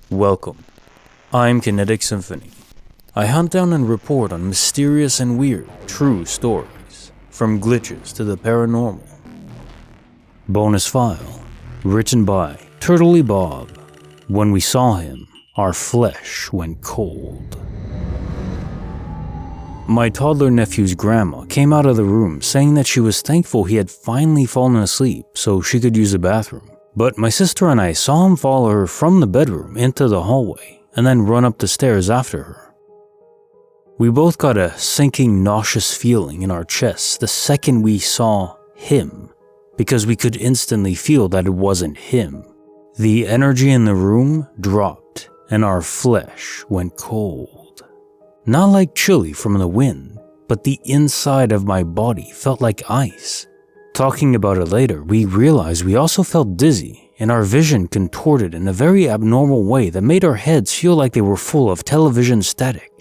Welcome. I'm Kinetic Symphony. I hunt down and report on mysterious and weird, true stories, from glitches to the paranormal. Bonus file, written by turtleybob. When we saw him, our flesh went cold. My toddler nephew's grandma came out of the room saying that she was thankful he had finally fallen asleep so she could use the bathroom. But my sister and I saw him follow her from the bedroom into the hallway and then run up the stairs after her. We both got a sinking, nauseous feeling in our chests the second we saw him, because we could instantly feel that it wasn't him. The energy in the room dropped and our flesh went cold. Not like chili from the wind, but the inside of my body felt like ice. Talking about it later, we realized we also felt dizzy and our vision contorted in a very abnormal way that made our heads feel like they were full of television static.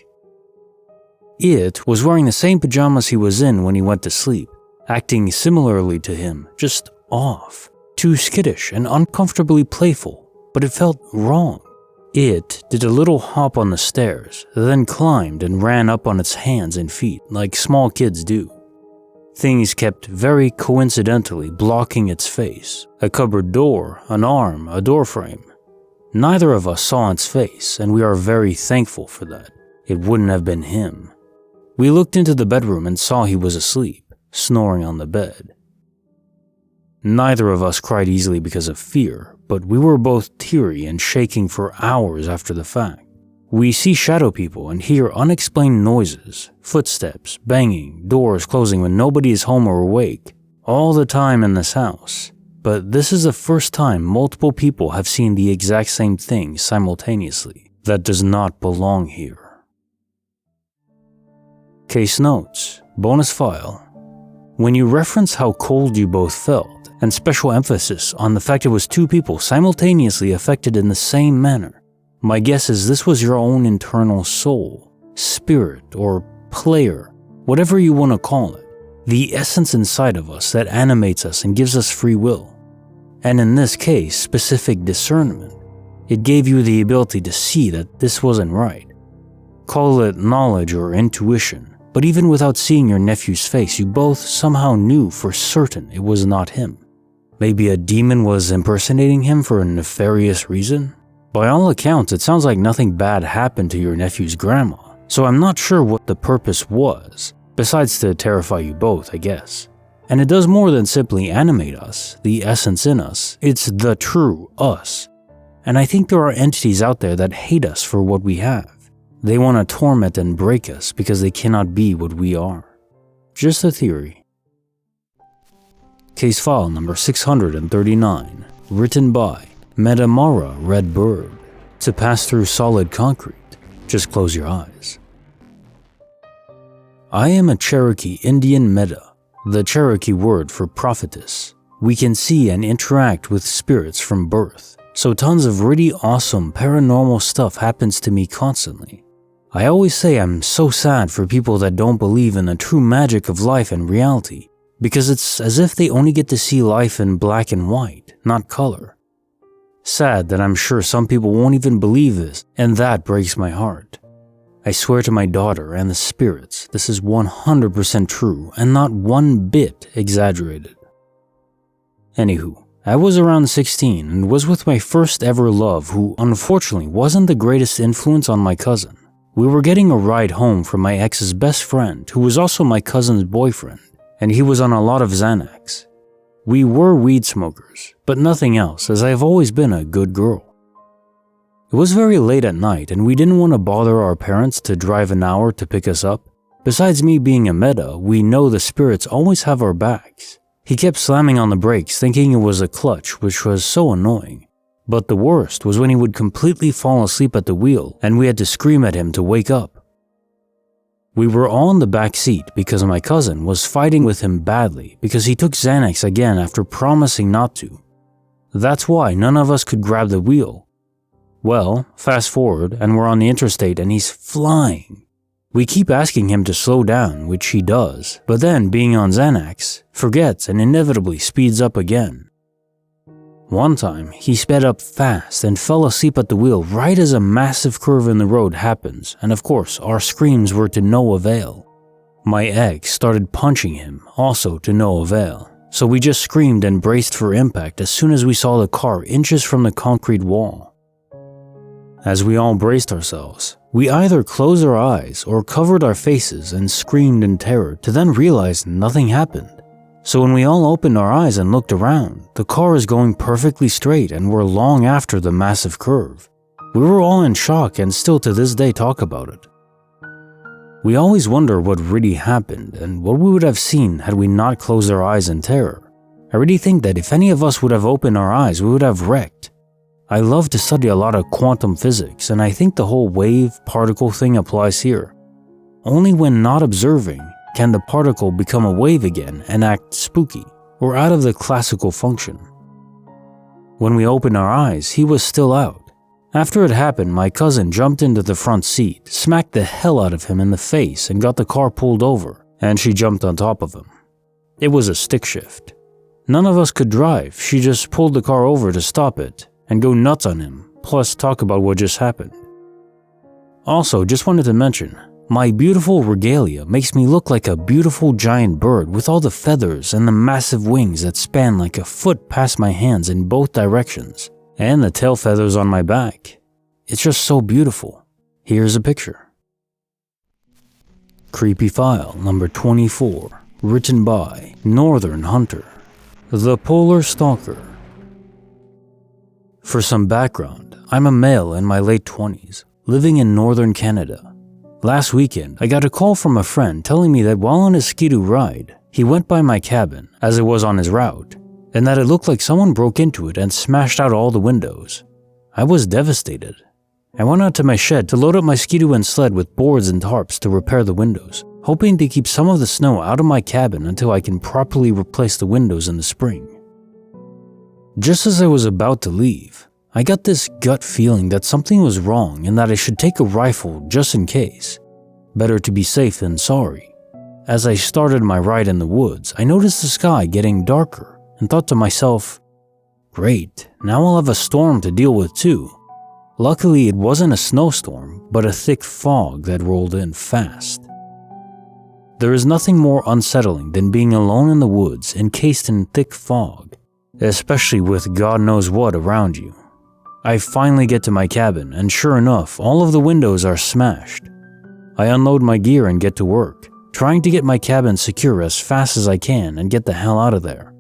It was wearing the same pajamas he was in when he went to sleep, acting similarly to him, just off, too skittish and uncomfortably playful, but it felt wrong. It did a little hop on the stairs, then climbed and ran up on its hands and feet like small kids do. Things kept very coincidentally blocking its face. A cupboard door, an arm, a doorframe. Neither of us saw its face, and we are very thankful for that. It wouldn't have been him. We looked into the bedroom and saw he was asleep, snoring on the bed. Neither of us cried easily because of fear, but we were both teary and shaking for hours after the fact. We see shadow people and hear unexplained noises, footsteps, banging, doors closing when nobody is home or awake, all the time in this house. But this is the first time multiple people have seen the exact same thing simultaneously. That does not belong here. Case notes, bonus file. When you reference how cold you both felt, and special emphasis on the fact it was two people simultaneously affected in the same manner, my guess is this was your own internal soul, spirit, or player, whatever you want to call it, the essence inside of us that animates us and gives us free will. And in this case, specific discernment. It gave you the ability to see that this wasn't right. Call it knowledge or intuition, but even without seeing your nephew's face, you both somehow knew for certain it was not him. Maybe a demon was impersonating him for a nefarious reason? By all accounts, it sounds like nothing bad happened to your nephew's grandma, so I'm not sure what the purpose was, besides to terrify you both, I guess. And it does more than simply animate us, the essence in us, it's the true us. And I think there are entities out there that hate us for what we have. They want to torment and break us because they cannot be what we are. Just a theory. Case file number 639, written by MedaMaraRedBird. To pass through solid concrete, just close your eyes. I am a Cherokee Indian Meda, the Cherokee word for prophetess. We can see and interact with spirits from birth, so tons of really awesome paranormal stuff happens to me constantly. I always say I'm so sad for people that don't believe in the true magic of life and reality, because it's as if they only get to see life in black and white, not color. Sad that I'm sure some people won't even believe this, and that breaks my heart. I swear to my daughter and the spirits, this is 100% true and not one bit exaggerated. Anywho, I was around 16 and was with my first ever love who unfortunately wasn't the greatest influence on my cousin. We were getting a ride home from my ex's best friend who was also my cousin's boyfriend, and he was on a lot of Xanax. We were weed smokers, but nothing else, as I have always been a good girl. It was very late at night and we didn't want to bother our parents to drive an hour to pick us up. Besides me being a Meda, we know the spirits always have our backs. He kept slamming on the brakes thinking it was a clutch, which was so annoying. But the worst was when he would completely fall asleep at the wheel and we had to scream at him to wake up. We were all in the back seat because my cousin was fighting with him badly because he took Xanax again after promising not to. That's why none of us could grab the wheel. Well, fast forward and we're on the interstate and he's flying. We keep asking him to slow down, which he does, but then being on Xanax, forgets and inevitably speeds up again. One time, he sped up fast and fell asleep at the wheel right as a massive curve in the road happens, and of course, our screams were to no avail. My ex started punching him, also to no avail, so we just screamed and braced for impact as soon as we saw the car inches from the concrete wall. As we all braced ourselves, we either closed our eyes or covered our faces and screamed in terror to then realize nothing happened. So when we all opened our eyes and looked around, the car is going perfectly straight and we're long after the massive curve. We were all in shock and still to this day talk about it. We always wonder what really happened and what we would have seen had we not closed our eyes in terror. I really think that if any of us would have opened our eyes, we would have wrecked. I love to study a lot of quantum physics, and I think the whole wave-particle thing applies here. Only when not observing can the particle become a wave again and act spooky, or out of the classical function. When we opened our eyes, he was still out. After it happened, my cousin jumped into the front seat, smacked the hell out of him in the face, and got the car pulled over, and she jumped on top of him. It was a stick shift. None of us could drive, she just pulled the car over to stop it, and go nuts on him, plus talk about what just happened. Also, just wanted to mention, my beautiful regalia makes me look like a beautiful giant bird with all the feathers and the massive wings that span like a foot past my hands in both directions, and the tail feathers on my back. It's just so beautiful. Here's a picture. Creepy file number 24, written by Northern Hunter, the Polar Stalker. For some background, I'm a male in my late 20s, living in northern Canada. Last weekend, I got a call from a friend telling me that while on his skidoo ride, he went by my cabin, as it was on his route, and that it looked like someone broke into it and smashed out all the windows. I was devastated. I went out to my shed to load up my skidoo and sled with boards and tarps to repair the windows, hoping to keep some of the snow out of my cabin until I can properly replace the windows in the spring. Just as I was about to leave, I got this gut feeling that something was wrong and that I should take a rifle just in case. Better to be safe than sorry. As I started my ride in the woods, I noticed the sky getting darker and thought to myself, great, now I'll have a storm to deal with too. Luckily, it wasn't a snowstorm, but a thick fog that rolled in fast. There is nothing more unsettling than being alone in the woods encased in thick fog, especially with God knows what around you. I finally get to my cabin, and sure enough, all of the windows are smashed. I unload my gear and get to work, trying to get my cabin secure as fast as I can and get the hell out of there.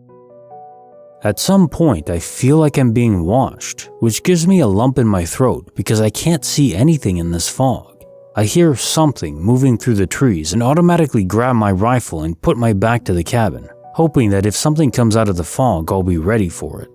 At some point, I feel like I'm being watched, which gives me a lump in my throat because I can't see anything in this fog. I hear something moving through the trees and automatically grab my rifle and put my back to the cabin, hoping that if something comes out of the fog, I'll be ready for it.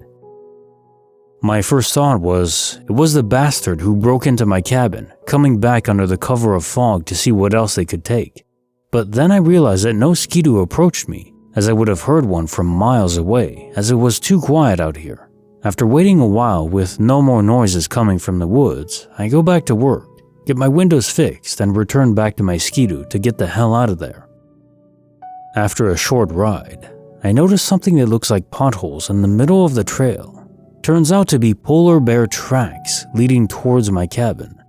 My first thought was, it was the bastard who broke into my cabin, coming back under the cover of fog to see what else they could take. But then I realized that no skidoo approached me, as I would have heard one from miles away, as it was too quiet out here. After waiting a while with no more noises coming from the woods, I go back to work, get my windows fixed, and return back to my skidoo to get the hell out of there. After a short ride, I notice something that looks like potholes in the middle of the trail. Turns out to be polar bear tracks leading towards my cabin.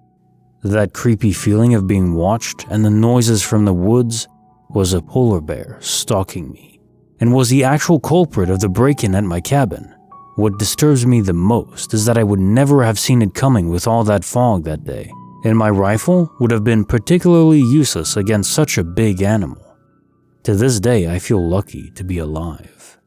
That creepy feeling of being watched and the noises from the woods was a polar bear stalking me, and was the actual culprit of the break-in at my cabin. What disturbs me the most is that I would never have seen it coming with all that fog that day, and my rifle would have been particularly useless against such a big animal. To this day, I feel lucky to be alive.